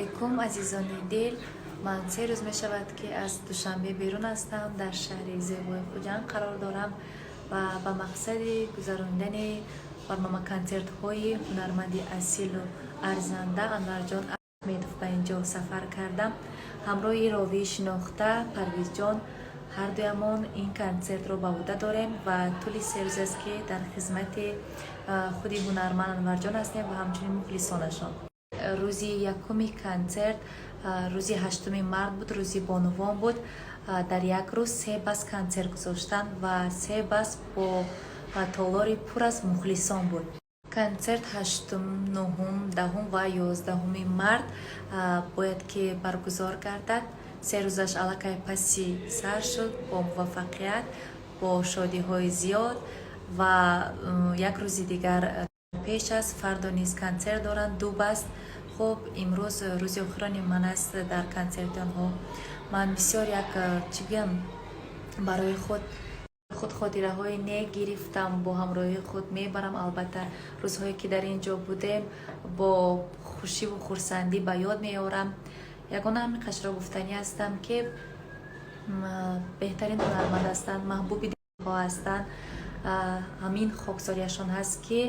алайкум азизони дил. Ман 3 рӯз мешавад ки аз Душанбе берун ҳастам, дар шаҳри зебои Хуҷанд қарор дорам ва ба мақсади гузарондани барнома консертҳои ҳунарманди асилу арзанда Анварҷон Аҳмедов ба инҷо сафар кардам. ҳамроҳи ровии шинохта Парвизҷон, ҳардуямон ин консертро ба ӯҳда дорем ва тӯли 3 рӯз аст ки дар хизмати худи ҳунарманд Анварҷон ҳастем ва ҳамчунин мухлисонашон. рӯзи якуми консерт рӯзи 8 март буд, рӯзи бонувон буд. дар як рӯз 3 бас консерт гузоштанд ва 3 бас бо толори пур аз мухлисон буд. консерт 8, 9, 10 ва 11 март бояд ки баргузор гардад. 3 рӯзаш аллакай паси сар шуд бо муваффақият, бо шодиҳои зиёд ва як рӯзи дигар пеш аст. фардо низ консерт доранд, 2 бас. хуб, имрӯз рӯзи охирони ман аст дар консерти онҳо. ман бисёр як чӣ гӯям барои худ хотираҳои не гирифтам, бо ҳамроҳи худ мебарам. албатта рӯзҳое ки дар ин ҷо будем бо хушиву хурсандӣ ба ёд меорам. ягона ҳамин қашро гуфтанӣ ҳастам ки беҳтарин ҳунарманд ҳастанд, маҳбуби дилҳо ҳастанд. ҳамин хоксорияшон ҳаст ки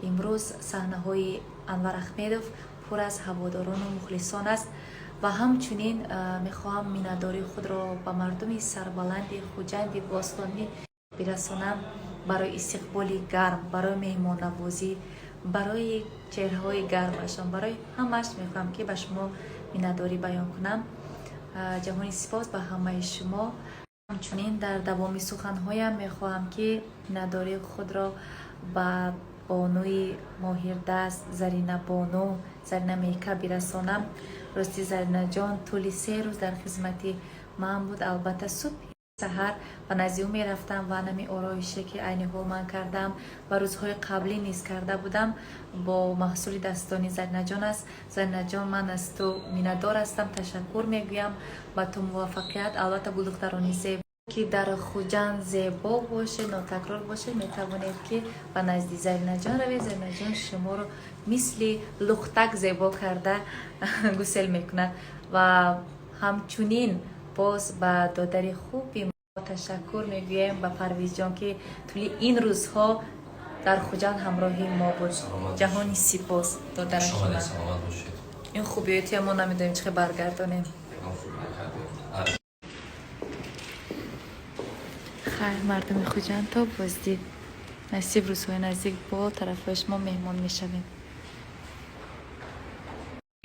имрӯз саҳнаҳои Анвар Аҳмедов пур аз ҳаводорону мухлисон аст ва ҳамчунин мехоҳам миннатдории худро ба мардуми сарбаланди Хуҷанди Бостонӣ бирасонам барои истиқболи гарм, барои меҳмоннавозӣ, барои чеҳраҳои гармашон, барои ҳамааш мехоҳам ки ба шумо миннатдорӣ баён кунам. ҷаҳони сипос ба ҳамаи шумо. ҳамчунин дар давоми суханҳоям мехоҳам ки миннатдории худро ба бонуи моҳирдаст Зарина Бону, Зарина Мейка бирасонам. рости Заринаҷон тӯли 3 рӯз дар хизмати ман буд. албатта субҳи саҳар ба назди ӯ мерафтам ва нами ороише ки айни ҳол ман кардам ва рӯзҳои қаблӣ низ карда будам бо маҳсули дастoni Заринаҷон аст. Заринаҷон, ман аз ту миннатдор ҳастам, ташаккур мегӯям ба ту муваффақият. албатта гулдухтарони зебо ки дар Хуҷанд зебо бошед, нотакрор бошед, метавонед ки ба назди Заринаҷон равед. Заринаҷон шуморо мисли лухтак зебо карда гусел мекунад ва ҳамчунин боз ба додари хуби ташаккур мегӯем ба Парвизҷон ки тӯли ин рӯзҳо дар Хуҷанд ҳамроҳи мо буд. ҷаҳони сипос додарашон. ин хубиётиам мо намедонем чӣ баргардонем. хайр мардуми Хуҷанд, то боздид. насиб рӯзҳои наздик бо тарафҳои шумо меҳмон мешавем.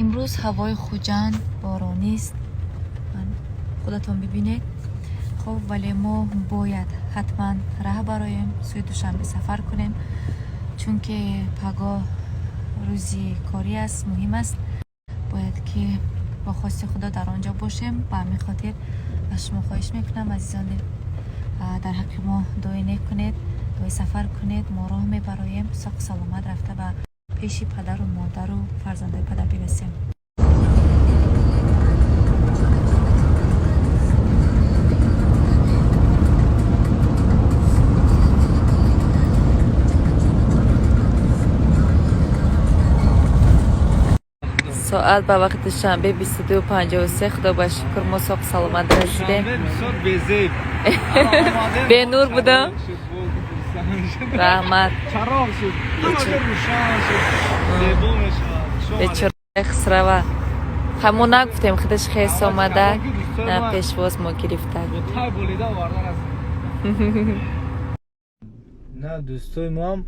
имрӯз ҳавои Хуҷанд боронист, худатон бибинед. хуб, вале мо бояд ҳатман раҳ бароем, сӯи Душанбе сафар кунем, чунки пагоҳ рӯзи корӣ аст, муҳим аст. бояд ки бо хости худо дар он ҷо бошем. ба ҳамин хотир аз шумо хоҳиш мекунам азизони дар ҳаққи мо дуои некунед, дуои сафар кунед. мо роҳ мебароем соҳ саломат рафта ба пеши падару модару фарзандаи падар бирасем. соат ба вақти шанбе 22:53. худо ба шукр мо соҳ саломат расидем. бенур будам. раҳмат. бечора хисрава. ҳамо нагуфтем худаш хес омада. пешвоз мо гирифтак. на дӯстои моам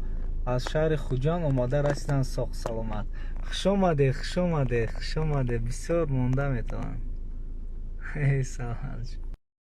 аз шаҳри Хуҷанд омада расидан соҳ саломат. хушомаде бисёр монда метавонам. саломат.